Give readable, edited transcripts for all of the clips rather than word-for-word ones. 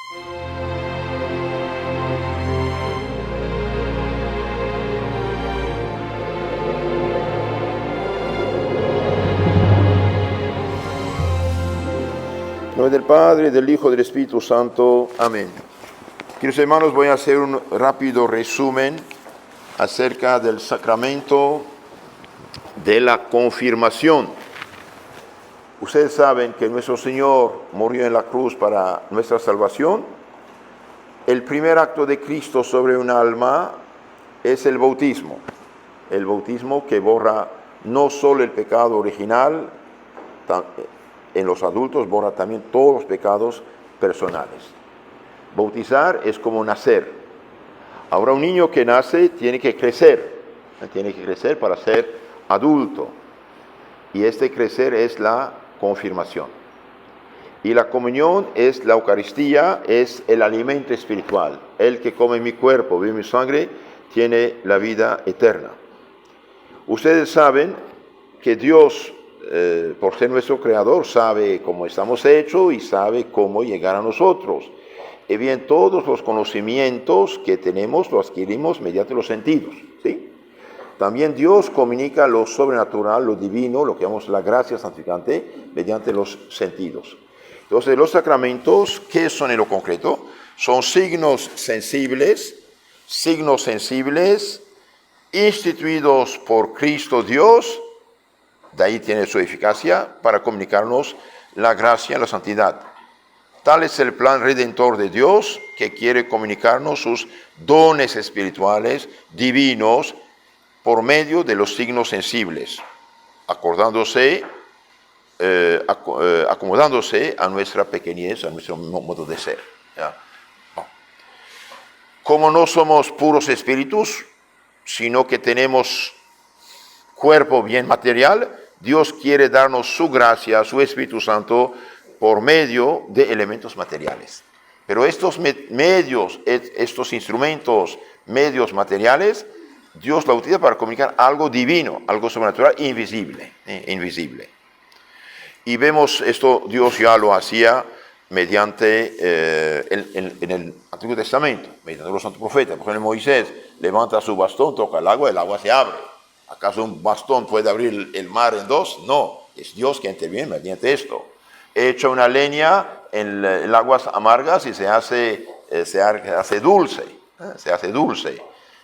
En nombre del Padre, del Hijo y del Espíritu Santo. Amén. Queridos hermanos, voy a hacer un rápido resumen acerca del sacramento de la confirmación. Ustedes saben que nuestro Señor murió en la cruz para nuestra salvación. El primer acto de Cristo sobre un alma es el bautismo que borra no solo el pecado original, en los adultos borra también todos los pecados personales. Bautizar es como nacer. Ahora un niño que nace tiene que crecer para ser adulto. Y este crecer es la confirmación. Y la comunión es la Eucaristía, es el alimento espiritual. El que come mi cuerpo, bebe mi sangre, tiene la vida eterna. Ustedes saben que Dios, por ser nuestro creador, sabe cómo estamos hechos y sabe cómo llegar a nosotros. Y bien, todos los conocimientos que tenemos los adquirimos mediante los sentidos, ¿sí? También Dios comunica lo sobrenatural, lo divino, lo que llamamos la gracia santificante, mediante los sentidos. Entonces, los sacramentos, ¿qué son en lo concreto? Son signos sensibles instituidos por Cristo Dios, de ahí tiene su eficacia, para comunicarnos la gracia, la santidad. Tal es el plan redentor de Dios, que quiere comunicarnos sus dones espirituales, divinos, por medio de los signos sensibles, acomodándose a nuestra pequeñez, a nuestro modo de ser. ¿Ya? Como no somos puros espíritus, sino que tenemos cuerpo bien material, Dios quiere darnos su gracia, su Espíritu Santo, por medio de elementos materiales. Pero estos medios, estos instrumentos, medios materiales, Dios la utiliza para comunicar algo divino, algo sobrenatural, invisible. Y vemos esto, Dios ya lo hacía mediante, en el Antiguo Testamento, mediante los santos profetas. Por ejemplo, Moisés levanta su bastón, toca el agua se abre. ¿Acaso un bastón puede abrir el mar en dos? No, es Dios que interviene mediante esto. Echa una leña en aguas amargas y se hace dulce.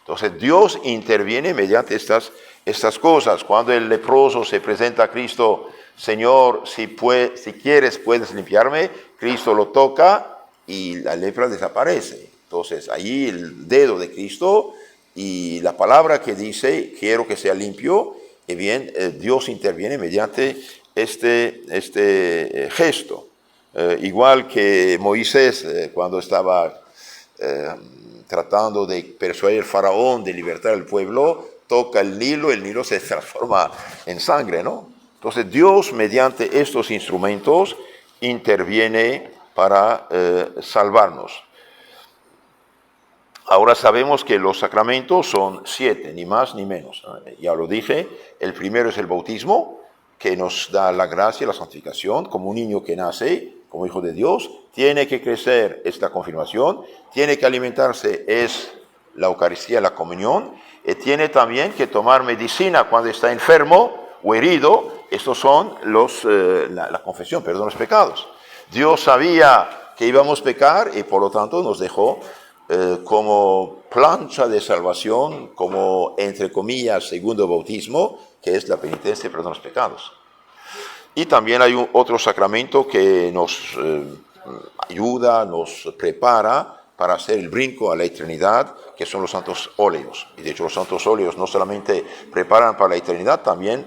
Entonces Dios interviene mediante estas cosas. Cuando el leproso se presenta a Cristo, Señor, si quieres puedes limpiarme, Cristo lo toca y la lepra desaparece. Entonces ahí el dedo de Cristo y la palabra que dice, quiero que sea limpio, y bien, Dios interviene mediante este gesto. Igual que Moisés, cuando estaba tratando de persuadir al faraón de libertar al pueblo, toca el Nilo se transforma en sangre, ¿no? Entonces Dios, mediante estos instrumentos, interviene para salvarnos. Ahora sabemos que los sacramentos son 7, ni más ni menos. Ya lo dije, el primero es el bautismo, que nos da la gracia, la santificación, como un niño que nace, como hijo de Dios, tiene que crecer, es la confirmación, tiene que alimentarse, es la Eucaristía, la comunión, y tiene también que tomar medicina cuando está enfermo o herido. Estos son la confesión, perdón los pecados. Dios sabía que íbamos a pecar y por lo tanto nos dejó como plancha de salvación, como entre comillas segundo bautismo, que es la penitencia y perdón los pecados. Y también hay otro sacramento que nos ayuda, nos prepara para hacer el brinco a la eternidad, que son los santos óleos. Y de hecho los santos óleos no solamente preparan para la eternidad, también,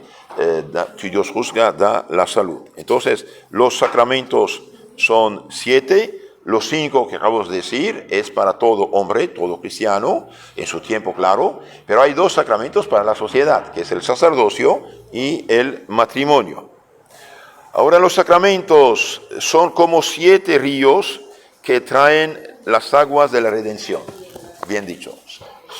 si Dios juzga, da la salud. Entonces, los sacramentos son 7, los 5 que acabo de decir es para todo hombre, todo cristiano, en su tiempo, claro, pero hay 2 sacramentos para la sociedad, que es el sacerdocio y el matrimonio. Ahora los sacramentos son como 7 ríos que traen las aguas de la redención, bien dicho.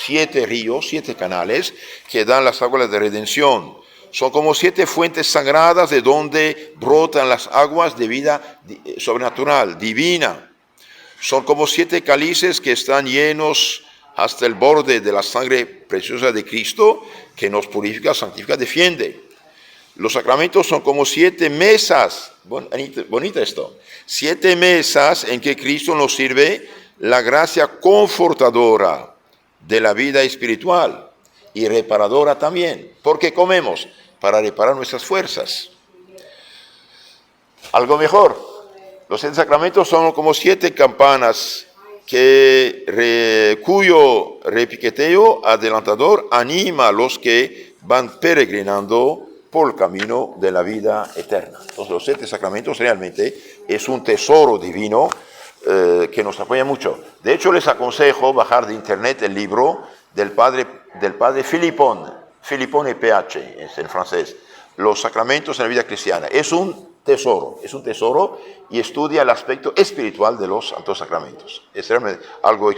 7 ríos, 7 canales que dan las aguas de redención. Son como 7 fuentes sagradas de donde brotan las aguas de vida sobrenatural, divina. Son como 7 cálices que están llenos hasta el borde de la sangre preciosa de Cristo, que nos purifica, santifica, defiende. Los sacramentos son como 7 mesas, bonita esto, 7 mesas en que Cristo nos sirve la gracia confortadora de la vida espiritual y reparadora también. ¿Por qué comemos? Para reparar nuestras fuerzas. Algo mejor, los 7 sacramentos son como 7 campanas cuyo repiqueteo adelantador anima a los que van peregrinando por el camino de la vida eterna. Entonces los 7 sacramentos realmente es un tesoro divino que nos apoya mucho. De hecho les aconsejo bajar de internet el libro del padre Philippon PH, es en francés, Los sacramentos en la vida cristiana. Es un tesoro y estudia el aspecto espiritual de los santos sacramentos. Es realmente algo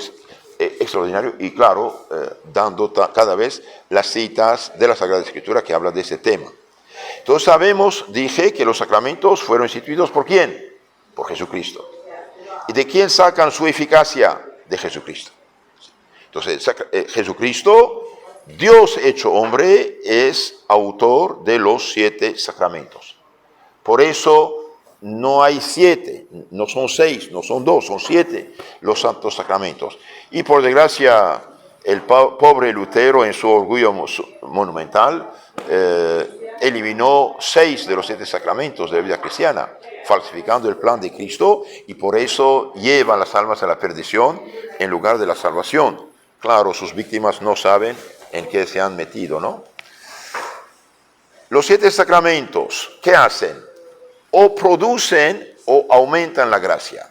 extraordinario y claro, dando cada vez las citas de la Sagrada Escritura que hablan de ese tema. Entonces sabemos, dije, que los sacramentos fueron instituidos ¿por quién? Por Jesucristo. ¿Y de quién sacan su eficacia? De Jesucristo. Entonces Jesucristo, Dios hecho hombre, es autor de los 7 sacramentos. Por eso no hay 7, no son 6, no son 2, son 7 los santos sacramentos. Y por desgracia, el pobre Lutero en su orgullo monumental eliminó 6 de los 7 sacramentos de la vida cristiana, falsificando el plan de Cristo, y por eso lleva las almas a la perdición en lugar de la salvación. Claro, sus víctimas no saben en qué se han metido, ¿no? Los 7 sacramentos, ¿qué hacen? O producen o aumentan la gracia.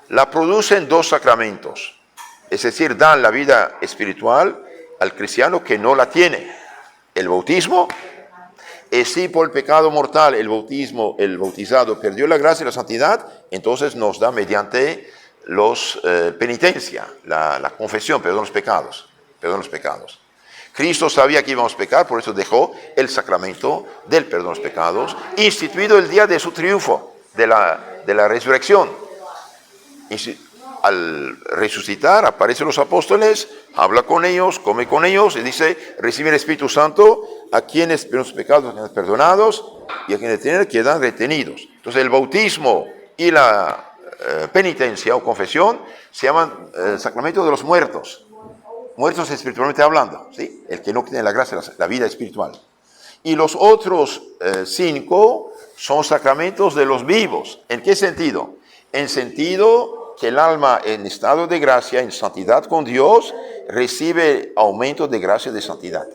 La producen 2 sacramentos, es decir, dan la vida espiritual al cristiano que no la tiene. El bautismo, y si por el pecado mortal el bautizado perdió la gracia y la santidad, entonces nos da mediante los penitencia, la confesión, perdón los pecados. Cristo sabía que íbamos a pecar, por eso dejó el sacramento del perdón de los pecados, instituido el día de su triunfo, de la resurrección. Al resucitar, aparecen los apóstoles, habla con ellos, come con ellos, y dice, recibe el Espíritu Santo a quienes los pecados quedan perdonados, y a quienes tienen quedan retenidos. Entonces el bautismo y la penitencia o confesión se llaman sacramento de los muertos. Muertos espiritualmente hablando, ¿sí? El que no tiene la gracia, la vida espiritual. Y los otros 5 son sacramentos de los vivos. ¿En qué sentido? En sentido que el alma en estado de gracia, en santidad con Dios, recibe aumento de gracia y de santidad.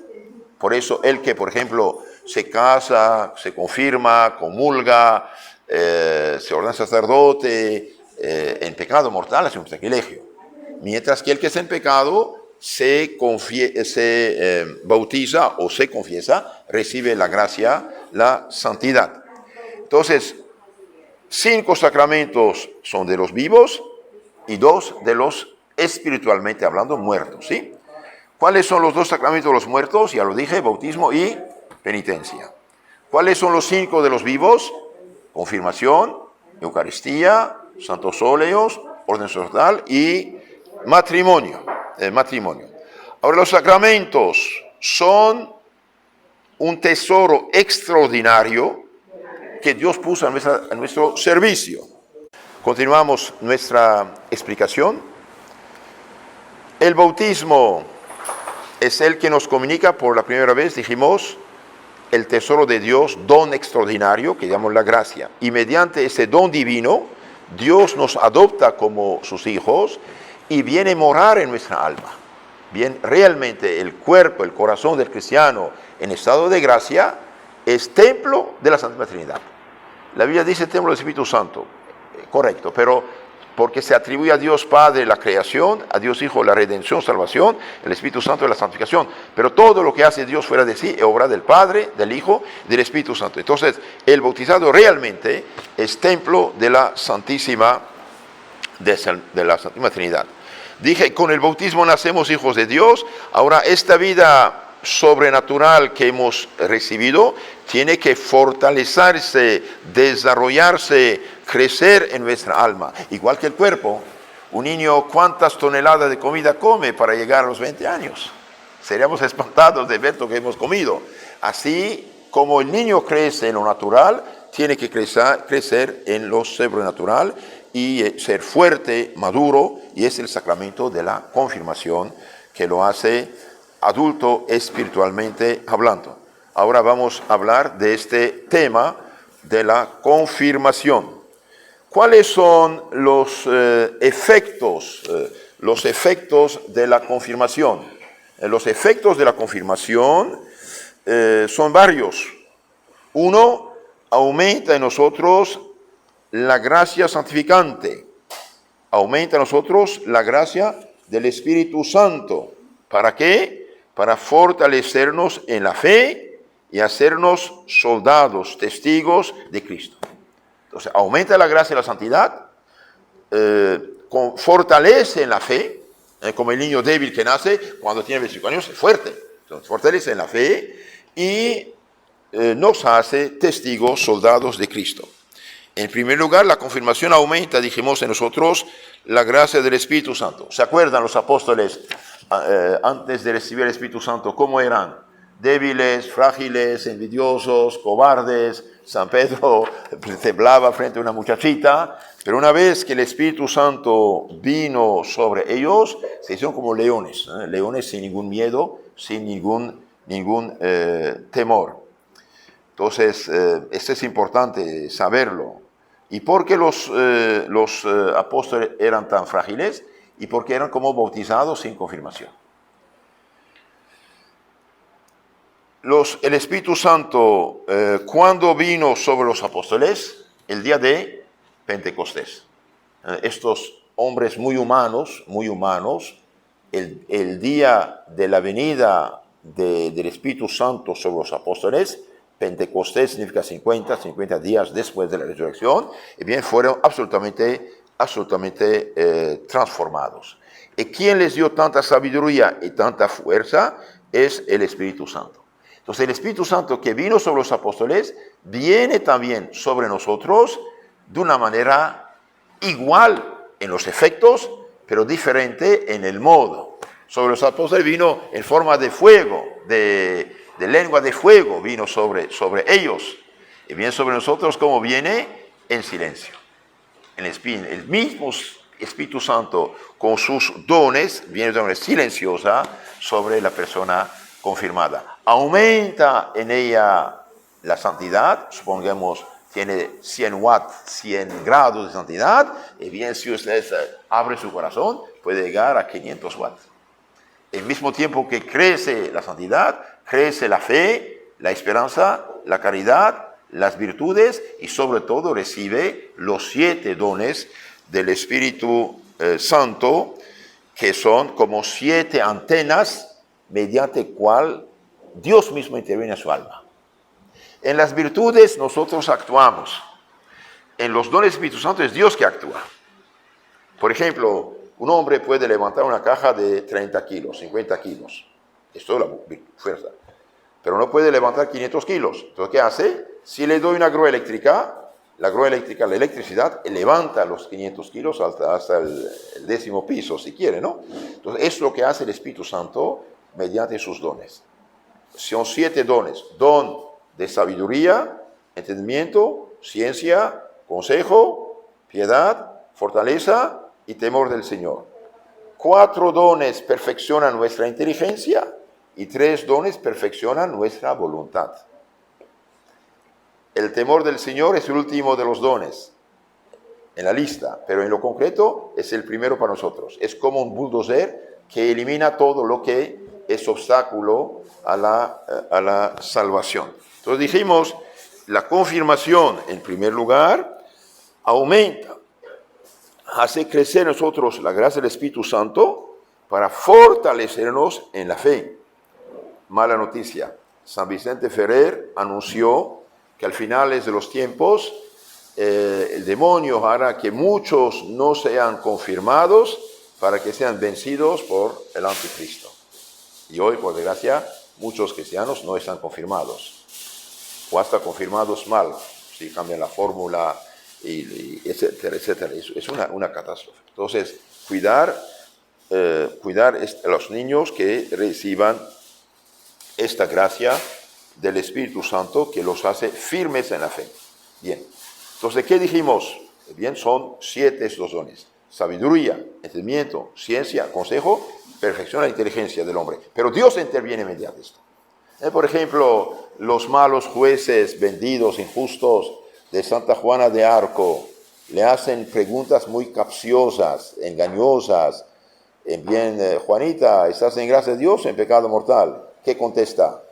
Por eso el que, por ejemplo, se casa, se confirma, comulga, se ordena sacerdote, en pecado mortal hace un sacrilegio. Mientras que el que está en pecado se bautiza o se confiesa, recibe la gracia, la santidad. Entonces, 5 sacramentos son de los vivos y 2 de los espiritualmente hablando muertos, ¿sí? ¿Cuáles son los 2 sacramentos de los muertos? Ya lo dije, bautismo y penitencia. ¿Cuáles son los 5 de los vivos? Confirmación, Eucaristía, santos óleos, orden sacerdotal y matrimonio. Ahora, los sacramentos son un tesoro extraordinario que Dios puso a nuestro servicio. Continuamos nuestra explicación. El bautismo es el que nos comunica por la primera vez, dijimos, el tesoro de Dios, don extraordinario, que llamamos la gracia. Y mediante ese don divino, Dios nos adopta como sus hijos y viene a morar en nuestra alma. Bien, realmente el cuerpo, el corazón del cristiano en estado de gracia es templo de la Santísima Trinidad. La Biblia dice templo del Espíritu Santo, correcto, pero porque se atribuye a Dios Padre la creación, a Dios Hijo la redención, salvación, el Espíritu Santo la santificación. Pero todo lo que hace Dios fuera de sí es obra del Padre, del Hijo, del Espíritu Santo. Entonces, el bautizado realmente es templo de la Santísima Trinidad. Dije, con el bautismo nacemos hijos de Dios. Ahora, esta vida sobrenatural que hemos recibido tiene que fortalecerse, desarrollarse, crecer en nuestra alma. Igual que el cuerpo, Un niño, ¿cuántas toneladas de comida come para llegar a los 20 años? Seríamos espantados de ver lo que hemos comido. Así como el niño crece en lo natural, tiene que crecer en lo sobrenatural y ser fuerte, maduro, y es el sacramento de la confirmación que lo hace adulto espiritualmente hablando. Ahora vamos a hablar de este tema de la confirmación. ¿Cuáles son los efectos de la confirmación? Los efectos de la confirmación son varios. Uno, aumenta en nosotros la gracia santificante. Aumenta en nosotros la gracia del Espíritu Santo. ¿Para qué? Para fortalecernos en la fe y hacernos soldados, testigos de Cristo. Entonces, aumenta la gracia y la santidad, fortalece en la fe, como el niño débil que nace, cuando tiene 25 años, es fuerte. Entonces, fortalece en la fe y nos hace testigos, soldados de Cristo. En primer lugar, la confirmación aumenta, dijimos, en nosotros la gracia del Espíritu Santo. ¿Se acuerdan los apóstoles antes de recibir el Espíritu Santo cómo eran? Débiles, frágiles, envidiosos, cobardes. San Pedro temblaba frente a una muchachita, pero una vez que el Espíritu Santo vino sobre ellos, se hicieron como leones, leones sin ningún miedo, sin ningún temor. Entonces, esto es importante saberlo. ¿Y por qué los apóstoles eran tan frágiles? Y porque eran como bautizados sin confirmación. El Espíritu Santo, ¿cuándo vino sobre los apóstoles? El día de Pentecostés. Estos hombres muy humanos, el día de la venida del Espíritu Santo sobre los apóstoles, Pentecostés significa 50 días después de la resurrección, y bien fueron absolutamente transformados. ¿Y quién les dio tanta sabiduría y tanta fuerza? Es el Espíritu Santo. Entonces el Espíritu Santo que vino sobre los apóstoles, viene también sobre nosotros de una manera igual en los efectos, pero diferente en el modo. Sobre los apóstoles vino en forma de fuego, de lengua de fuego, vino sobre ellos. Y bien sobre nosotros, ¿cómo viene? En silencio. El mismo Espíritu Santo con sus dones, viene de manera silenciosa sobre la persona confirmada. Aumenta en ella la santidad, supongamos tiene 100 watts, 100 grados de santidad, y bien si usted abre su corazón, puede llegar a 500 watts. Al mismo tiempo que crece la santidad, crece la fe, la esperanza, la caridad, las virtudes, y sobre todo recibe los 7 dones del Espíritu Santo, que son como 7 antenas mediante cual Dios mismo interviene en su alma. En las virtudes nosotros actuamos. En los dones del Espíritu Santo es Dios que actúa. Por ejemplo, un hombre puede levantar una caja de 30 kilos, 50 kilos. Esto es la fuerza. Pero no puede levantar 500 kilos. Entonces, ¿qué hace? Si le doy una grúa eléctrica, la electricidad, levanta los 500 kilos hasta el 10º piso, si quiere, ¿no? Entonces, es lo que hace el Espíritu Santo mediante sus dones. Son 7 dones. Don de sabiduría, entendimiento, ciencia, consejo, piedad, fortaleza y temor del Señor. 4 dones perfeccionan nuestra inteligencia y 3 dones perfeccionan nuestra voluntad. El temor del Señor es el último de los dones en la lista, pero en lo concreto es el primero para nosotros. Es como un bulldozer que elimina todo lo que es obstáculo a la salvación. Entonces dijimos, la confirmación en primer lugar aumenta, hace crecer en nosotros la gracia del Espíritu Santo para fortalecernos en la fe. Mala noticia, San Vicente Ferrer anunció que al finales de los tiempos el demonio hará que muchos no sean confirmados para que sean vencidos por el anticristo. Y hoy, por desgracia, muchos cristianos no están confirmados, o hasta confirmados mal, si cambian la fórmula, y etcétera, etcétera. Es una catástrofe. Entonces, cuidar a los niños que reciban esta gracia del Espíritu Santo que los hace firmes en la fe. Bien, entonces, ¿qué dijimos? Bien, son 7 estos dones: sabiduría, entendimiento, ciencia, consejo, perfección la inteligencia del hombre. Pero Dios interviene mediante esto. Por ejemplo, los malos jueces, vendidos, injustos de Santa Juana de Arco, le hacen preguntas muy capciosas, engañosas. Bien, Juanita, ¿estás en gracia de Dios o en pecado mortal? ¿Qué contesta?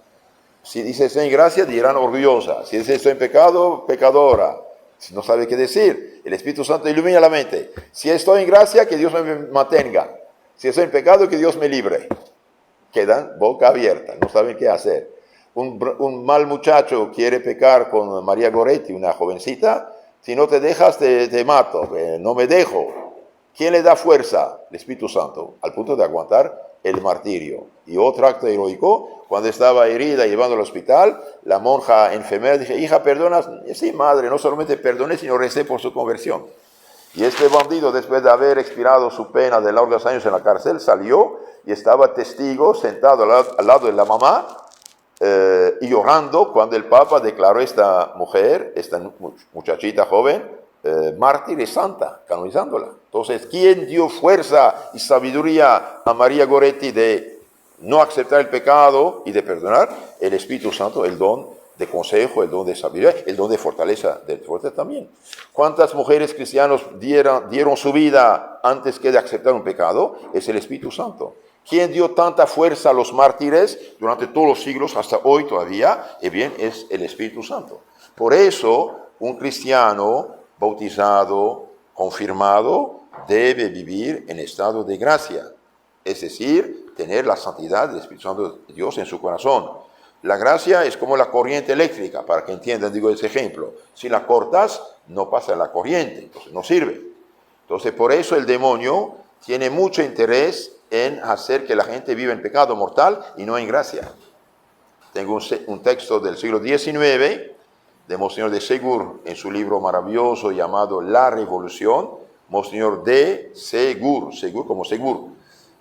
Si dice estoy en gracia, dirán orgullosa. Si dice estoy en pecado, pecadora. Si no sabe qué decir, el Espíritu Santo ilumina la mente. Si estoy en gracia, que Dios me mantenga. Si estoy en pecado, que Dios me libre. Quedan boca abierta, no saben qué hacer. Un mal muchacho quiere pecar con María Goretti, una jovencita. Si no te dejas, te mato. No me dejo. ¿Quién le da fuerza? El Espíritu Santo, al punto de aguantar el martirio. Y otro acto heroico, cuando estaba herida llevando al hospital, la monja enfermera dice, hija, ¿perdonas? Sí, madre, no solamente perdoné, sino recé por su conversión. Y este bandido, después de haber expirado su pena de largos años en la cárcel, salió y estaba testigo, sentado al lado de la mamá, y llorando cuando el Papa declaró a esta mujer, esta muchachita joven, mártir y santa, canonizándola. Entonces, ¿quién dio fuerza y sabiduría a María Goretti de no aceptar el pecado y de perdonar? El Espíritu Santo, el don de consejo, el don de sabiduría, el don de fortaleza, también. ¿Cuántas mujeres cristianas dieron su vida antes que de aceptar un pecado? Es el Espíritu Santo. ¿Quién dio tanta fuerza a los mártires durante todos los siglos, hasta hoy todavía? Bien, es el Espíritu Santo. Por eso, un cristiano bautizado, confirmado, debe vivir en estado de gracia. Es decir, tener la santidad del Espíritu Santo de Dios en su corazón. La gracia es como la corriente eléctrica, para que entiendan, digo ese ejemplo. Si la cortas, no pasa la corriente, entonces no sirve. Entonces, por eso el demonio tiene mucho interés en hacer que la gente viva en pecado mortal y no en gracia. Tengo un texto del siglo XIX de Monseñor de Segur en su libro maravilloso llamado La Revolución. Monseñor de Segur, Segur como Segur.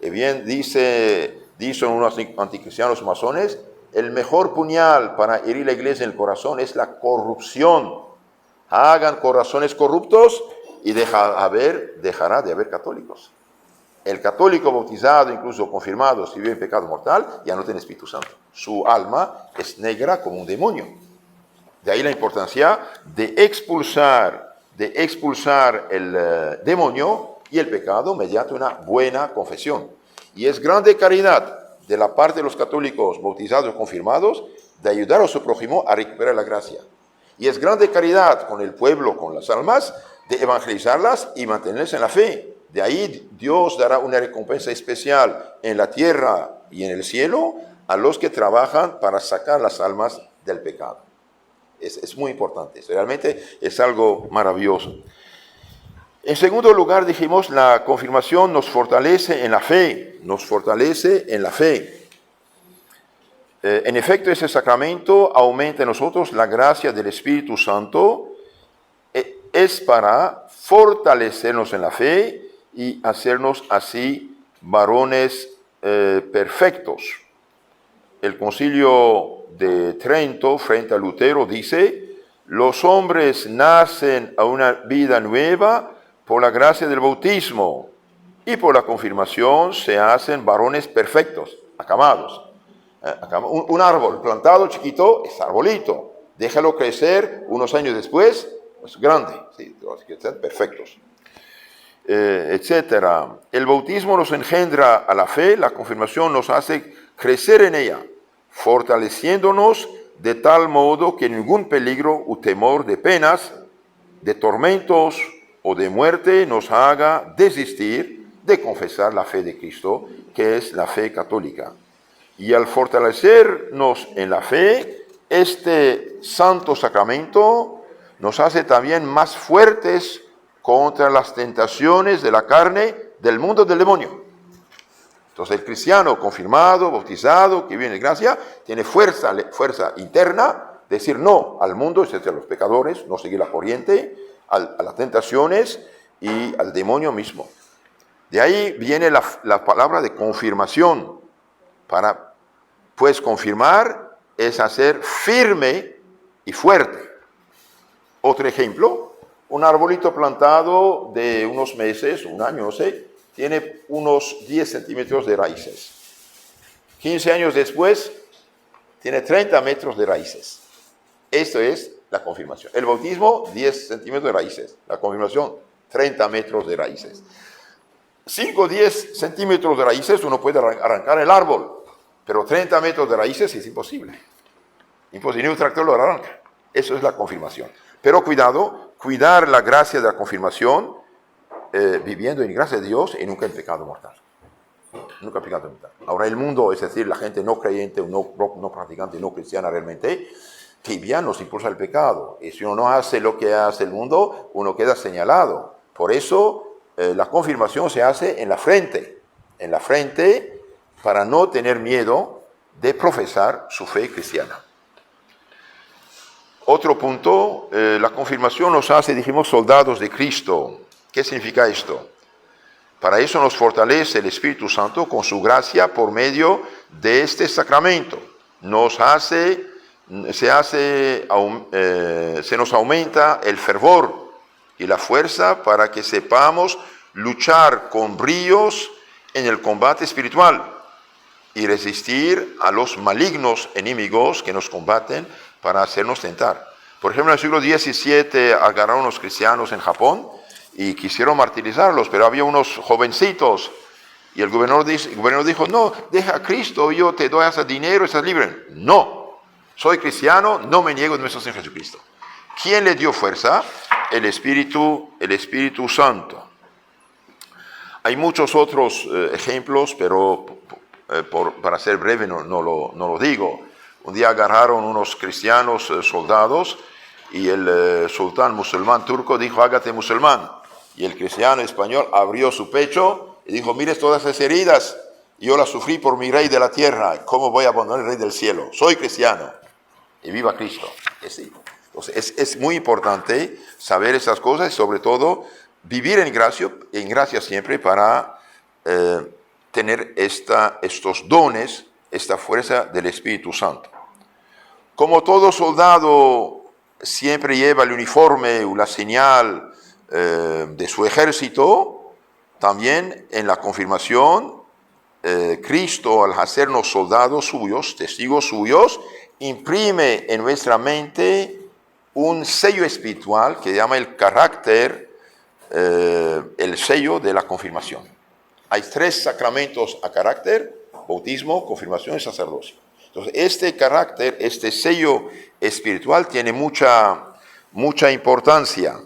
Bien, dicen unos anticristianos masones, el mejor puñal para herir la iglesia en el corazón es la corrupción. Hagan corazones corruptos y dejará de haber católicos. El católico bautizado, incluso confirmado, si vive en pecado mortal, ya no tiene Espíritu Santo. Su alma es negra como un demonio. De ahí la importancia de expulsar el demonio y el pecado mediante una buena confesión. Y es grande caridad de la parte de los católicos bautizados y confirmados de ayudar a su prójimo a recuperar la gracia. Y es grande caridad con el pueblo, con las almas, de evangelizarlas y mantenerlas en la fe. De ahí Dios dará una recompensa especial en la tierra y en el cielo a los que trabajan para sacar las almas del pecado. Es muy importante, realmente es algo maravilloso. En segundo lugar, dijimos, la confirmación nos fortalece en la fe, En efecto, ese sacramento aumenta en nosotros la gracia del Espíritu Santo, es para fortalecernos en la fe y hacernos así varones perfectos. El Concilio de Trento, frente a Lutero, dice, los hombres nacen a una vida nueva por la gracia del bautismo y por la confirmación se hacen varones perfectos, acabados. Un árbol plantado chiquito es arbolito, déjalo crecer unos años después, es grande, sí, que están perfectos, etcétera. El bautismo nos engendra a la fe, la confirmación nos hace crecer en ella, fortaleciéndonos de tal modo que ningún peligro o temor de penas, de tormentos o de muerte nos haga desistir de confesar la fe de Cristo, que es la fe católica. Y al fortalecernos en la fe, este santo sacramento nos hace también más fuertes contra las tentaciones de la carne, del mundo, del demonio. Entonces el cristiano confirmado, bautizado, que vive en gracia, tiene fuerza interna de decir no al mundo, a los pecadores, no seguir la corriente, a las tentaciones y al demonio mismo. De ahí viene la palabra de confirmación. Pues confirmar es hacer firme y fuerte. Otro ejemplo, un arbolito plantado de unos meses, un año, no sé, tiene unos 10 centímetros de raíces. 15 años después, tiene 30 metros de raíces. Esto es la confirmación. El bautismo, 10 centímetros de raíces. La confirmación, 30 metros de raíces. 5 o 10 centímetros de raíces uno puede arrancar el árbol, pero 30 metros de raíces es imposible. Imposible, ni un tractor lo arranca. Eso es la confirmación. Pero cuidado, cuidar la gracia de la confirmación, viviendo en gracia de Dios y nunca en pecado mortal. Nunca en pecado mortal. Ahora el mundo, es decir, la gente no creyente, no practicante, no cristiana realmente, tibia nos impulsa al pecado. Y si uno no hace lo que hace el mundo, uno queda señalado. Por eso la confirmación se hace en la frente para no tener miedo de profesar su fe cristiana. Otro punto, la confirmación nos hace, dijimos, soldados de Cristo. ¿Qué significa esto? Para eso nos fortalece el Espíritu Santo con su gracia por medio de este sacramento. Se nos aumenta el fervor y la fuerza para que sepamos luchar con bríos en el combate espiritual y resistir a los malignos enemigos que nos combaten para hacernos tentar. Por ejemplo, en el siglo XVII agarraron unos cristianos en Japón y quisieron martirizarlos, pero había unos jovencitos y el gobernador dijo, no, deja a Cristo, yo te doy ese dinero, estás libre. No, soy cristiano, no me niego de nuestro Señor Jesucristo. ¿Quién le dio fuerza? El Espíritu Santo. Hay muchos otros ejemplos, pero para ser breve no lo digo. Un día agarraron unos cristianos soldados y el sultán musulmán turco dijo, hágate musulmán. Y el cristiano español abrió su pecho y dijo, mires todas esas heridas, yo las sufrí por mi rey de la tierra, ¿cómo voy a abandonar el rey del cielo? Soy cristiano y viva Cristo. Entonces, es muy importante saber esas cosas y sobre todo vivir en gracia siempre para tener estos dones, esta fuerza del Espíritu Santo. Como todo soldado siempre lleva el uniforme o la señal de su ejército, también en la confirmación, Cristo, al hacernos soldados suyos, testigos suyos, imprime en nuestra mente un sello espiritual que llama el carácter, el sello de la confirmación. Hay 3 sacramentos a carácter: bautismo, confirmación y sacerdocio. Entonces, este carácter, este sello espiritual tiene mucha importancia.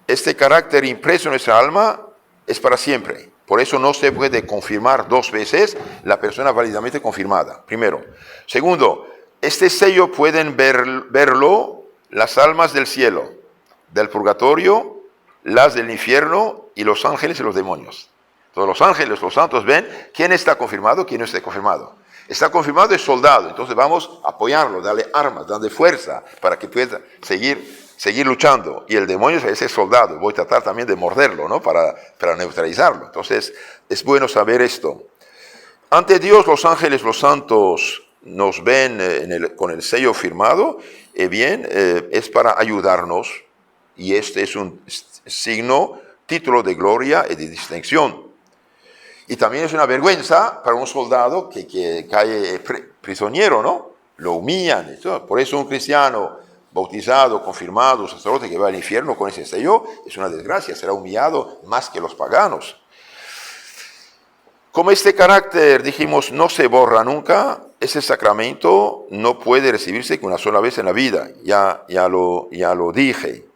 Este carácter impreso en nuestra alma es para siempre. Por eso no se puede confirmar 2 veces la persona válidamente confirmada. Primero. Segundo, este sello pueden verlo las almas del cielo, del purgatorio, las del infierno y los ángeles y los demonios. Todos los ángeles, los santos ven quién está confirmado, quién no está confirmado. Está confirmado es soldado, entonces vamos a apoyarlo, darle armas, darle fuerza para que pueda seguir luchando. Y el demonio es ese soldado, voy a tratar también de morderlo, ¿no? Para neutralizarlo. Entonces es bueno saber esto. Ante Dios, los ángeles, los santos nos ven con el sello firmado, es para ayudarnos, y este es un signo, título de gloria y de distinción. Y también es una vergüenza para un soldado que cae prisionero, ¿no? Lo humillan. Por eso un cristiano bautizado, confirmado, sacerdote que va al infierno con ese sello, es una desgracia, será humillado más que los paganos. Como este carácter, dijimos, no se borra nunca, ese sacramento no puede recibirse que una sola vez en la vida, ya lo dije.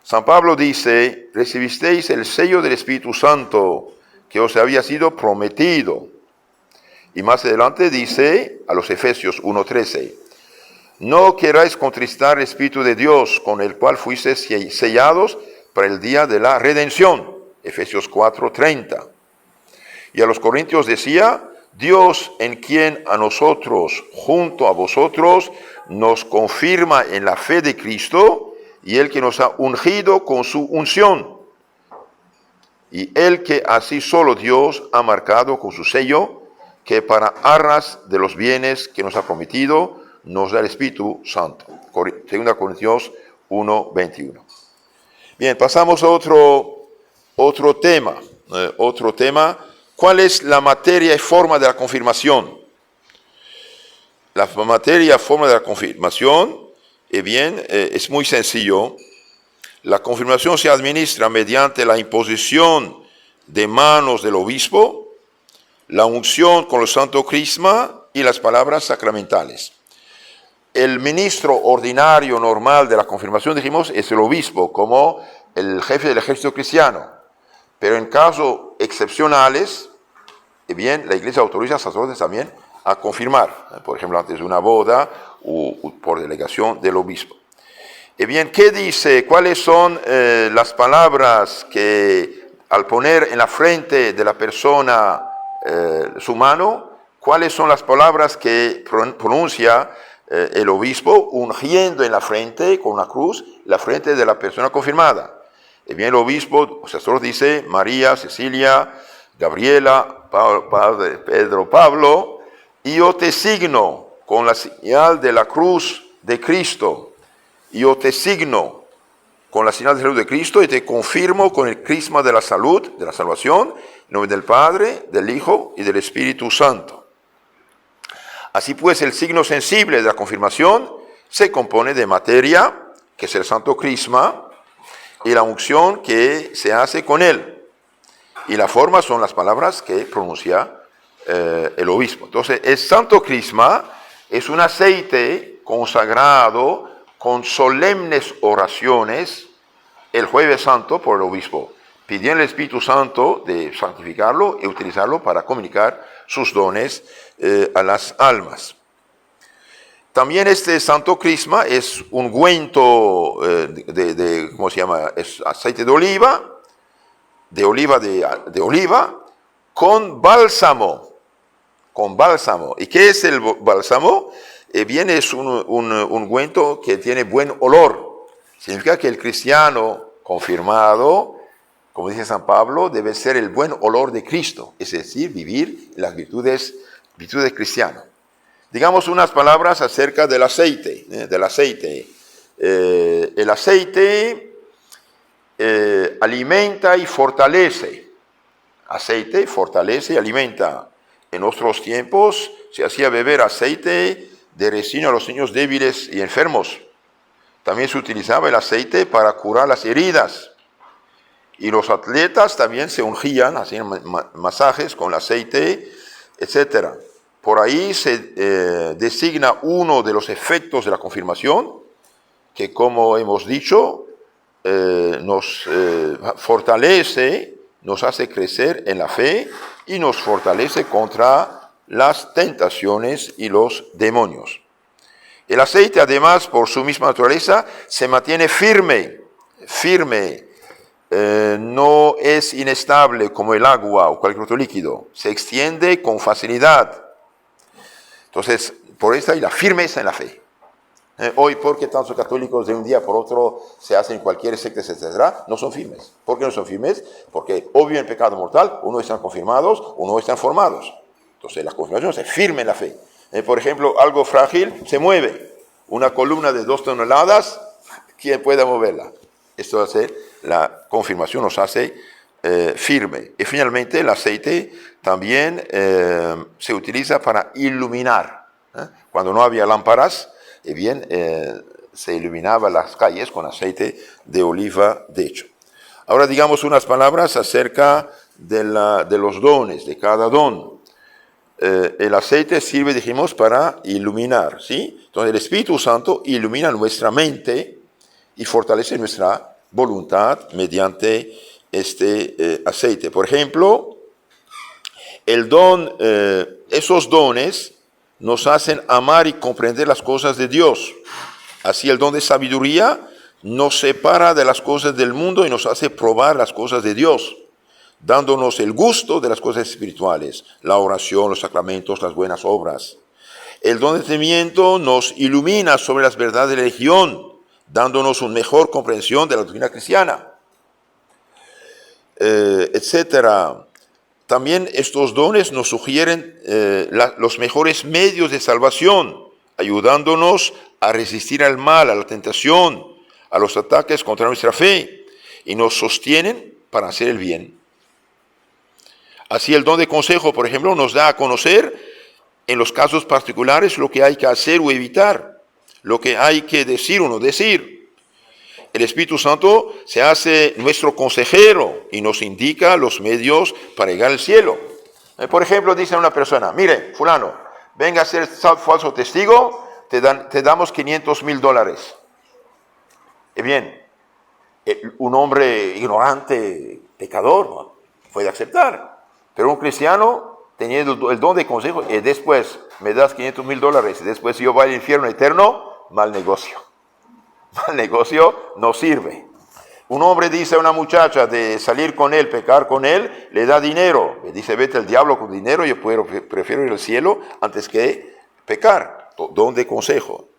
San Pablo dice, recibisteis el sello del Espíritu Santo que os había sido prometido. Y más adelante dice a los Efesios 1:13, no queráis contristar el Espíritu de Dios, con el cual fuisteis sellados para el día de la redención. Efesios 4:30. Y a los Corintios decía, Dios en quien a nosotros, junto a vosotros, nos confirma en la fe de Cristo, y el que nos ha ungido con su unción. y el que así solo Dios ha marcado con su sello, que para arras de los bienes que nos ha prometido, nos da el Espíritu Santo. 2 Corintios 1:21. Bien, pasamos a otro tema. ¿Cuál es la materia y forma de la confirmación? La materia y forma de la confirmación, es muy sencillo. La confirmación se administra mediante la imposición de manos del obispo, la unción con el santo crisma y las palabras sacramentales. El ministro ordinario normal de la confirmación, dijimos, es el obispo, como el jefe del ejército cristiano. Pero en casos excepcionales, la iglesia autoriza a sacerdotes también a confirmar, por ejemplo, antes de una boda o por delegación del obispo. ¿Qué dice? ¿Cuáles son las palabras que al poner en la frente de la persona su mano, cuáles son las palabras que pronuncia el obispo ungiendo en la frente con una cruz la frente de la persona confirmada? El obispo, o sacerdote, dice María, Cecilia, Gabriela, Pedro, Pablo, y yo te signo con la señal de la cruz de Cristo. Yo te signo con la señal de salud de Cristo y te confirmo con el crisma de la salud, de la salvación, en nombre del Padre, del Hijo y del Espíritu Santo. Así pues, el signo sensible de la confirmación se compone de materia, que es el santo crisma, y la unción que se hace con él. Y la forma son las palabras que pronuncia el obispo. Entonces, el santo crisma es un aceite consagrado con solemnes oraciones el jueves santo por el obispo, pidiendo al Espíritu Santo de santificarlo y utilizarlo para comunicar sus dones a las almas. También este santo crisma es ungüento ¿cómo se llama? Es aceite de oliva con bálsamo. ¿Y qué es el bálsamo? Es un ungüento que tiene buen olor. Significa que el cristiano confirmado, como dice San Pablo, debe ser el buen olor de Cristo, es decir, vivir las virtudes cristianas. Digamos unas palabras acerca del aceite. El aceite alimenta y fortalece. Aceite fortalece y alimenta. En nuestros tiempos se hacía beber aceite de resina a los niños débiles y enfermos. También se utilizaba el aceite para curar las heridas. Y los atletas también se ungían, hacían masajes con aceite, etc. Por ahí se designa uno de los efectos de la confirmación, que como hemos dicho, nos fortalece, nos hace crecer en la fe y nos fortalece contra las tentaciones y los demonios. El aceite, además, por su misma naturaleza, se mantiene firme, no es inestable como el agua o cualquier otro líquido, se extiende con facilidad. Entonces, por eso hay la firmeza en la fe. Hoy, ¿por qué tantos católicos de un día por otro se hacen cualquier secta, etcétera? No son firmes. ¿Por qué no son firmes? Porque obvio en pecado mortal, uno están confirmados, uno están formados. Entonces, la confirmación se firme en la fe. Por ejemplo, algo frágil se mueve. Una columna de 2 toneladas, ¿quién puede moverla? Esto hace, la confirmación nos hace firme. Y finalmente, el aceite también se utiliza para iluminar. Cuando no había lámparas, se iluminaba las calles con aceite de oliva, de hecho. Ahora digamos unas palabras acerca de los dones, de cada don. El aceite sirve, dijimos, para iluminar, ¿sí? Entonces el Espíritu Santo ilumina nuestra mente y fortalece nuestra voluntad mediante este aceite. Por ejemplo, esos dones nos hacen amar y comprender las cosas de Dios. Así el don de sabiduría nos separa de las cosas del mundo y nos hace probar las cosas de Dios, dándonos el gusto de las cosas espirituales, la oración, los sacramentos, las buenas obras. El don de entendimiento nos ilumina sobre las verdades de la religión, dándonos una mejor comprensión de la doctrina cristiana. etcétera. También estos dones nos sugieren los mejores medios de salvación, ayudándonos a resistir al mal, a la tentación, a los ataques contra nuestra fe, y nos sostienen para hacer el bien. Así el don de consejo, por ejemplo, nos da a conocer en los casos particulares lo que hay que hacer o evitar, lo que hay que decir o no decir. El Espíritu Santo se hace nuestro consejero y nos indica los medios para llegar al cielo. Por ejemplo, dice a una persona, mire, fulano, venga a ser falso testigo, te damos $500,000. Y bien, un hombre ignorante, pecador, ¿no?, puede aceptar. Pero un cristiano, teniendo el don de consejo, y después me das $500,000 y después yo voy al infierno eterno, mal negocio. Mal negocio no sirve. Un hombre dice a una muchacha de salir con él, pecar con él, le da dinero. Le dice, vete al diablo con dinero, yo prefiero ir al cielo antes que pecar. Don de consejo.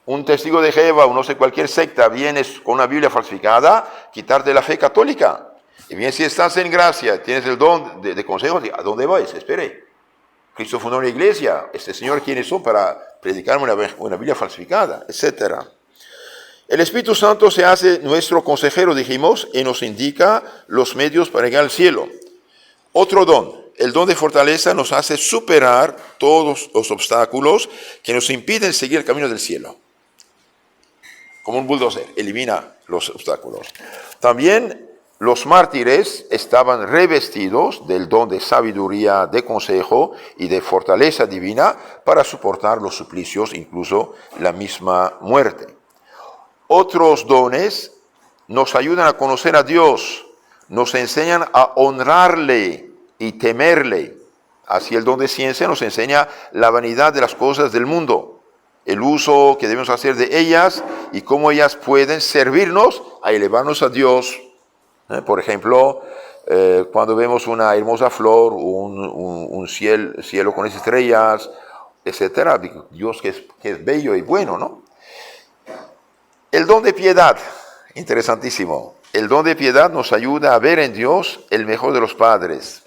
Un testigo de Jehová o no sé, cualquier secta, vienes con una Biblia falsificada, quitarte la fe católica. Y bien, si estás en gracia, tienes el don de consejo, ¿a dónde vais? Espere. Cristo fundó una iglesia. Este Señor, ¿quiénes son para predicarme una Biblia falsificada? Etcétera. El Espíritu Santo se hace nuestro consejero, dijimos, y nos indica los medios para llegar al cielo. Otro don, el don de fortaleza, nos hace superar todos los obstáculos que nos impiden seguir el camino del cielo. Como un bulldozer, elimina los obstáculos. También los mártires estaban revestidos del don de sabiduría, de consejo y de fortaleza divina para soportar los suplicios, incluso la misma muerte. Otros dones nos ayudan a conocer a Dios, nos enseñan a honrarle y temerle. Así el don de ciencia nos enseña la vanidad de las cosas del mundo, el uso que debemos hacer de ellas y cómo ellas pueden servirnos a elevarnos a Dios. Por ejemplo, cuando vemos una hermosa flor, un cielo con estrellas, etc. Dios que es bello y bueno, ¿no? El don de piedad, interesantísimo. El don de piedad nos ayuda a ver en Dios el mejor de los padres.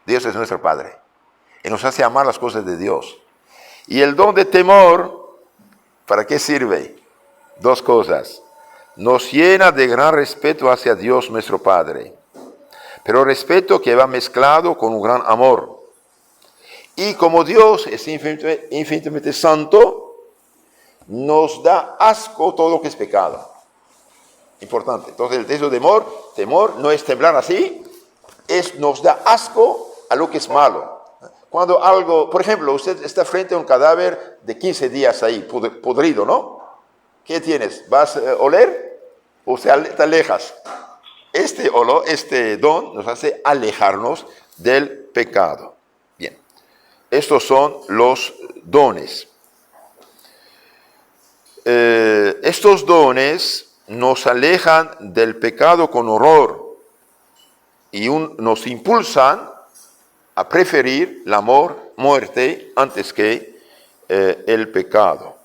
Dios es nuestro Padre y nos hace amar las cosas de Dios. Y el don de temor, ¿para qué sirve? Dos cosas. Nos llena de gran respeto hacia Dios nuestro Padre, pero respeto que va mezclado con un gran amor. Y como Dios es infinitamente santo, nos da asco todo lo que es pecado. Importante. Entonces el texto de temor no es temblar así, nos da asco a lo que es malo. Cuando algo, por ejemplo, usted está frente a un cadáver de 15 días ahí, podrido, ¿no? ¿Qué tienes? ¿Vas a oler o te alejas? Este don nos hace alejarnos del pecado. Bien, estos son los dones. Estos dones nos alejan del pecado con horror y nos impulsan a preferir la muerte antes que el pecado.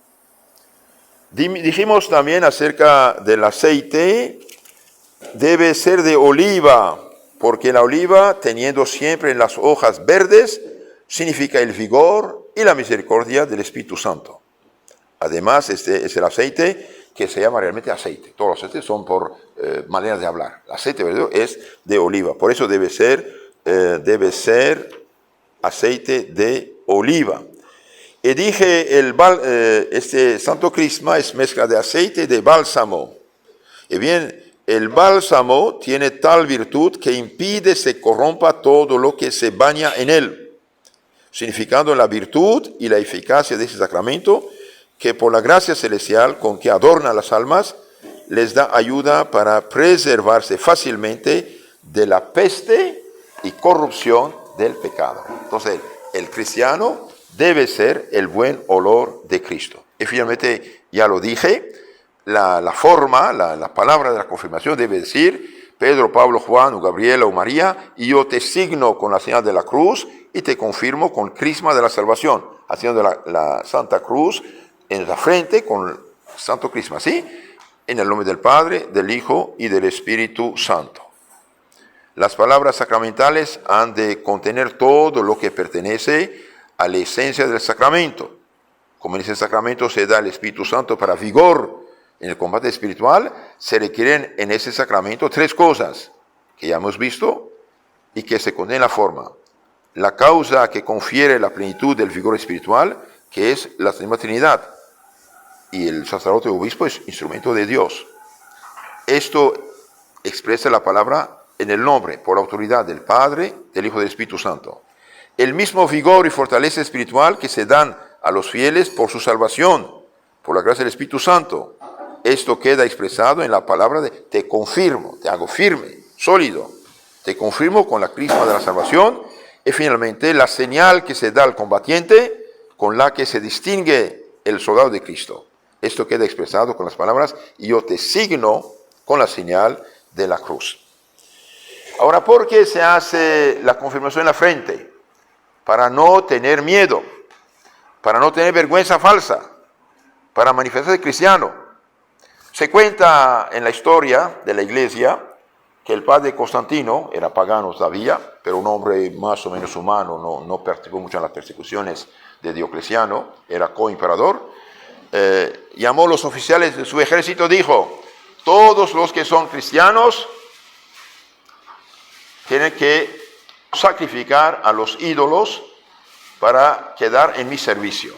Dijimos también acerca del aceite, debe ser de oliva, porque la oliva, teniendo siempre las hojas verdes, significa el vigor y la misericordia del Espíritu Santo. Además, este es el aceite que se llama realmente aceite. Todos los aceites son por manera de hablar. El aceite verdadero es de oliva. Por eso debe ser aceite de oliva. Y dije, este Santo Crisma es mezcla de aceite y de bálsamo. Y bien, el bálsamo tiene tal virtud que impide se corrompa todo lo que se baña en él, significando la virtud y la eficacia de ese sacramento, que por la gracia celestial con que adorna las almas, les da ayuda para preservarse fácilmente de la peste y corrupción del pecado. Entonces, el cristiano debe ser el buen olor de Cristo. Y finalmente, ya lo dije, la forma, la palabra de la confirmación debe decir, Pedro, Pablo, Juan, o Gabriela o María, y yo te signo con la señal de la cruz y te confirmo con el crisma de la salvación, haciendo la Santa Cruz en la frente con Santo Crisma, ¿sí? En el nombre del Padre, del Hijo y del Espíritu Santo. Las palabras sacramentales han de contener todo lo que pertenece a la esencia del sacramento. Como en ese sacramento se da el Espíritu Santo para vigor en el combate espiritual, se requieren en ese sacramento 3 cosas que ya hemos visto y que se contienen en la forma. La causa que confiere la plenitud del vigor espiritual, que es la Santísima Trinidad. Y el sacerdote obispo es instrumento de Dios. Esto expresa la palabra en el nombre, por la autoridad del Padre, del Hijo y del Espíritu Santo. El mismo vigor y fortaleza espiritual que se dan a los fieles por su salvación, por la gracia del Espíritu Santo. Esto queda expresado en la palabra de te confirmo, te hago firme, sólido. Te confirmo con la crisma de la salvación. Y finalmente la señal que se da al combatiente con la que se distingue el soldado de Cristo. Esto queda expresado con las palabras, y yo te signo con la señal de la cruz. Ahora, ¿por qué se hace la confirmación en la frente? Para no tener miedo, para no tener vergüenza falsa, para manifestarse cristiano. Se cuenta en la historia de la iglesia que el padre Constantino, era pagano todavía, pero un hombre más o menos humano, no participó mucho en las persecuciones de Diocleciano, era coimperador, llamó a los oficiales de su ejército, dijo: todos los que son cristianos tienen que sacrificar a los ídolos para quedar en mi servicio.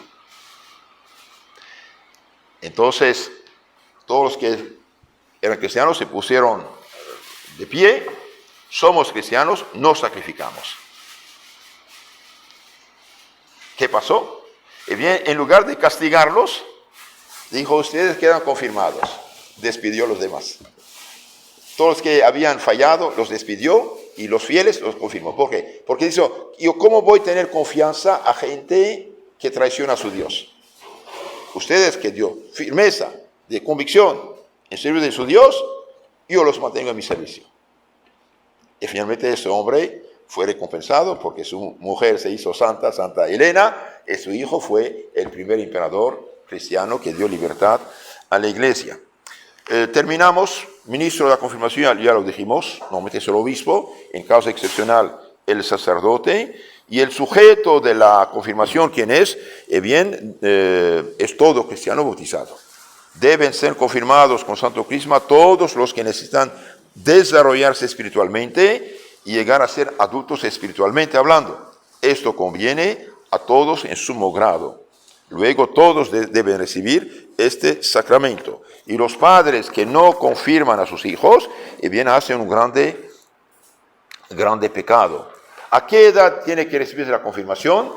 Entonces, todos los que eran cristianos se pusieron de pie. Somos cristianos, no sacrificamos. ¿Qué pasó? Y bien, en lugar de castigarlos, dijo: ustedes quedan confirmados. Despidió a los demás. Todos los que habían fallado los despidió, y los fieles los confirmó. ¿Por qué? Porque dice: yo ¿cómo voy a tener confianza a gente que traiciona a su Dios? Ustedes, que dio firmeza de convicción en servicio de su Dios, yo los mantengo en mi servicio. Y finalmente ese hombre fue recompensado porque su mujer se hizo santa, Santa Elena, y su hijo fue el primer emperador cristiano que dio libertad a la iglesia. Terminamos. Ministro de la confirmación, ya lo dijimos, normalmente es el obispo, en caso excepcional el sacerdote, y el sujeto de la confirmación, ¿quién es? Es todo cristiano bautizado. Deben ser confirmados con santo crisma todos los que necesitan desarrollarse espiritualmente y llegar a ser adultos espiritualmente hablando. Esto conviene a todos en sumo grado. Luego todos deben recibir este sacramento. Y los padres que no confirman a sus hijos, hacen un grande pecado. ¿A qué edad tiene que recibir la confirmación?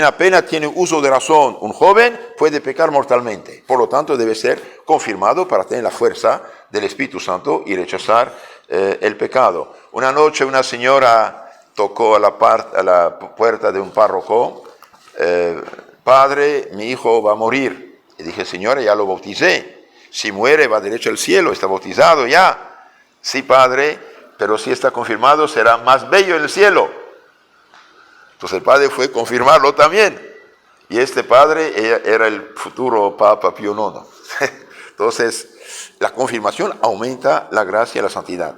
Apenas tiene uso de razón un joven, puede pecar mortalmente. Por lo tanto, debe ser confirmado para tener la fuerza del Espíritu Santo y rechazar el pecado. Una noche una señora tocó a la puerta de un párroco: padre, mi hijo va a morir. Y dije: señora, ya lo bauticé. Si muere, va derecho al cielo, está bautizado ya. Sí, padre, pero si está confirmado, será más bello en el cielo. Entonces el padre fue a confirmarlo también. Y este padre era el futuro Papa Pío IX. Entonces, la confirmación aumenta la gracia y la santidad.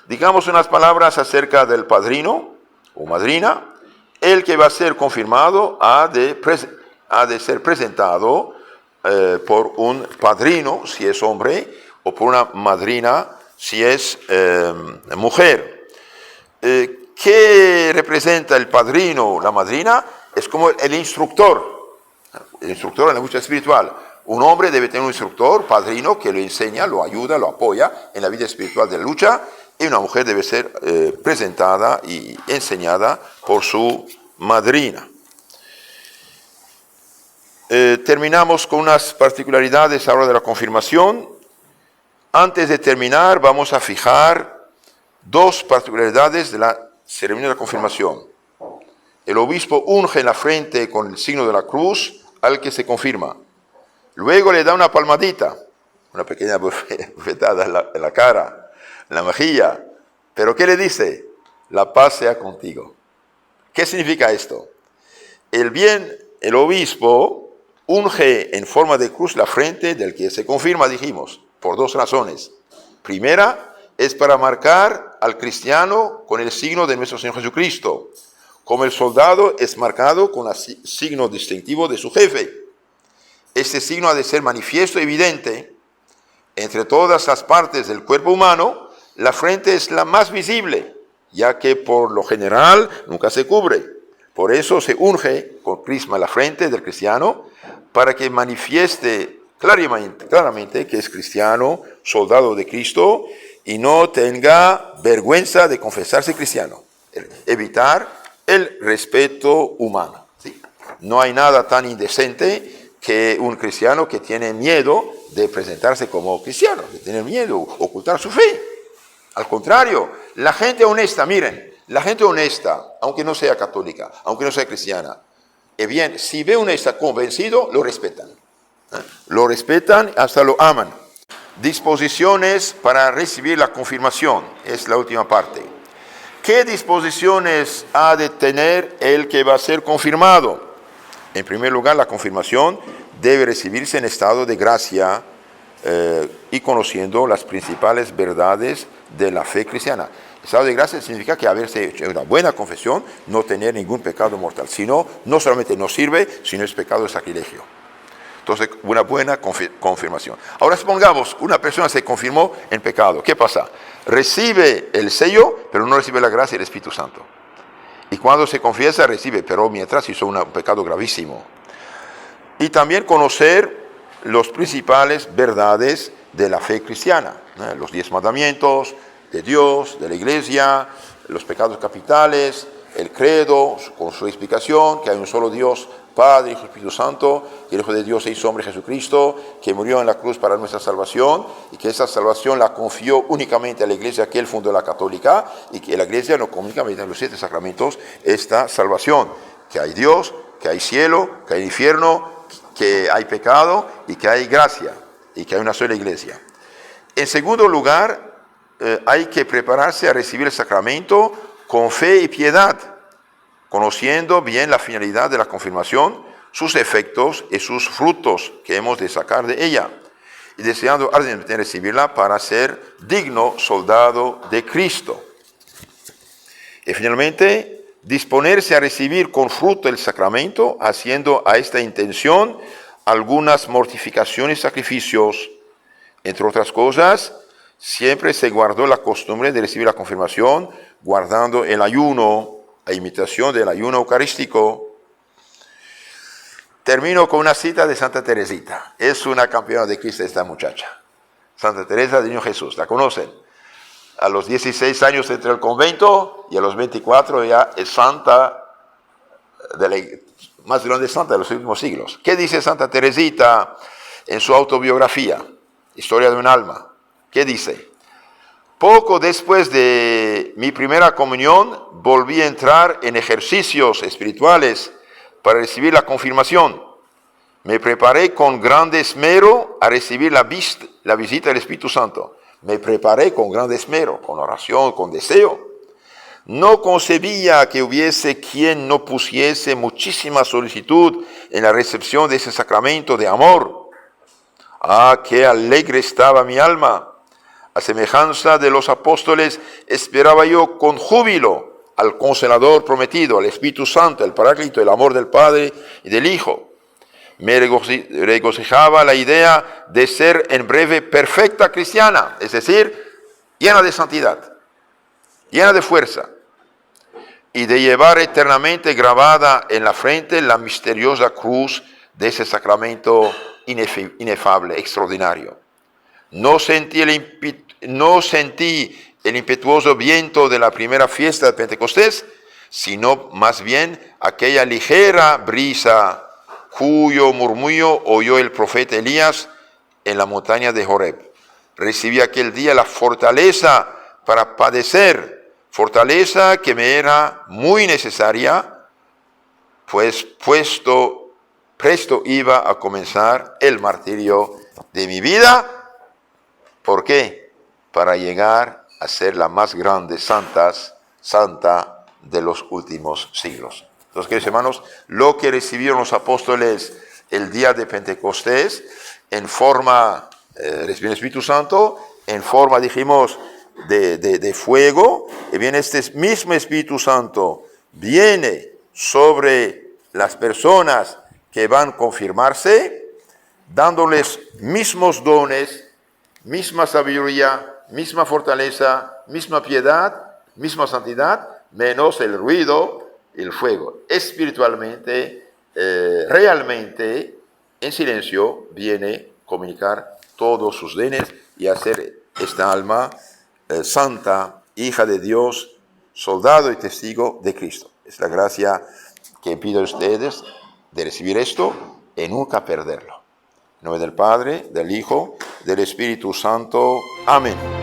Digamos unas palabras acerca del padrino o madrina. El que va a ser confirmado ha de ser presentado por un padrino, si es hombre, o por una madrina, si es mujer. ¿Qué representa el padrino o la madrina? Es como el instructor en la lucha espiritual. Un hombre debe tener un instructor, padrino, que lo enseña, lo ayuda, lo apoya en la vida espiritual de la lucha, y una mujer debe ser presentada y enseñada por su madrina. Terminamos con unas particularidades ahora de la confirmación. Antes de terminar, vamos a fijar 2 particularidades de la ceremonia de la confirmación. El obispo unge en la frente con el signo de la cruz al que se confirma. Luego le da una palmadita, una pequeña bofetada en la cara, en la mejilla. ¿Pero qué le dice? La paz sea contigo. ¿Qué significa esto? El obispo unge en forma de cruz la frente del que se confirma, dijimos, por 2 razones. Primera, es para marcar al cristiano con el signo de nuestro Señor Jesucristo, como el soldado es marcado con el signo distintivo de su jefe. Este signo ha de ser manifiesto y evidente. Entre todas las partes del cuerpo humano, la frente es la más visible, ya que por lo general nunca se cubre. Por eso se unge con crisma la frente del cristiano para que manifieste claramente que es cristiano, soldado de Cristo, y no tenga vergüenza de confesarse cristiano. Evitar el respeto humano. ¿Sí? No hay nada tan indecente que un cristiano que tiene miedo de presentarse como cristiano, que tiene miedo de ocultar su fe. Al contrario, la gente honesta, miren, la gente honesta, aunque no sea católica, aunque no sea cristiana, bien, si ve uno está convencido, lo respetan. Lo respetan, hasta lo aman. Disposiciones para recibir la confirmación, es la última parte. ¿Qué disposiciones ha de tener el que va a ser confirmado? En primer lugar, la confirmación debe recibirse en estado de gracia y conociendo las principales verdades de la fe cristiana. Estado de gracia significa que haberse hecho una buena confesión, no tener ningún pecado mortal. Si no, no solamente no sirve, sino es pecado de sacrilegio. Entonces, una buena confirmación. Ahora supongamos, una persona se confirmó en pecado. ¿Qué pasa? Recibe el sello, pero no recibe la gracia del Espíritu Santo. Y cuando se confiesa, recibe, pero mientras hizo un pecado gravísimo. Y también conocer las principales verdades de la fe cristiana. Los 10 mandamientos de Dios, de la Iglesia, los pecados capitales, el credo, con su explicación, que hay un solo Dios, Padre, Hijo y Espíritu Santo, que el Hijo de Dios se hizo hombre Jesucristo, que murió en la cruz para nuestra salvación, y que esa salvación la confió únicamente a la Iglesia que él fundó, la católica, y que la Iglesia no comunica mediante los 7 sacramentos esta salvación, que hay Dios, que hay cielo, que hay infierno, que hay pecado y que hay gracia, y que hay una sola Iglesia. En segundo lugar, hay que prepararse a recibir el sacramento con fe y piedad, conociendo bien la finalidad de la confirmación, sus efectos y sus frutos que hemos de sacar de ella, y deseando ardientemente recibirla para ser digno soldado de Cristo. Y finalmente, disponerse a recibir con fruto el sacramento, haciendo a esta intención algunas mortificaciones y sacrificios. Entre otras cosas, siempre se guardó la costumbre de recibir la confirmación, guardando el ayuno, a imitación del ayuno eucarístico. Termino con una cita de Santa Teresita. Es una campeona de Cristo esta muchacha. Santa Teresa del Niño Jesús, ¿la conocen? A los 16 años entró al convento y a los 24 ya es santa, más grande santa de los últimos siglos. ¿Qué dice Santa Teresita en su autobiografía, Historia de un alma? ¿Qué dice? Poco después de mi primera comunión, volví a entrar en ejercicios espirituales para recibir la confirmación. Me preparé con gran esmero a recibir la visita del Espíritu Santo. Me preparé con gran esmero, con oración, con deseo. No concebía que hubiese quien no pusiese muchísima solicitud en la recepción de ese sacramento de amor. Ah, qué alegre estaba mi alma. A semejanza de los apóstoles, esperaba yo con júbilo al Consolador prometido, al Espíritu Santo, el Paráclito, el amor del Padre y del Hijo. Me regocijaba la idea de ser en breve perfecta cristiana, es decir, llena de santidad, llena de fuerza, y de llevar eternamente grabada en la frente la misteriosa cruz de ese sacramento inefable, extraordinario. No sentí el impetuoso viento de la primera fiesta de Pentecostés, sino más bien aquella ligera brisa cuyo murmullo oyó el profeta Elías en la montaña de Horeb. Recibí aquel día la fortaleza para padecer, fortaleza que me era muy necesaria, pues presto iba a comenzar el martirio de mi vida. ¿Por qué? Para llegar a ser la más grande santa de los últimos siglos. Entonces, queridos hermanos, lo que recibieron los apóstoles el día de Pentecostés, en forma, recibieron el Espíritu Santo, en forma, dijimos, de fuego, y viene este mismo Espíritu Santo, viene sobre las personas que van a confirmarse, dándoles mismos dones, misma sabiduría, misma fortaleza, misma piedad, misma santidad, menos el ruido, el fuego. Espiritualmente, realmente, en silencio, viene a comunicar todos sus dones y hacer esta alma santa, hija de Dios, soldado y testigo de Cristo. Es la gracia que pido a ustedes de recibir esto y nunca perderlo. En nombre del Padre, del Hijo, del Espíritu Santo. Amén.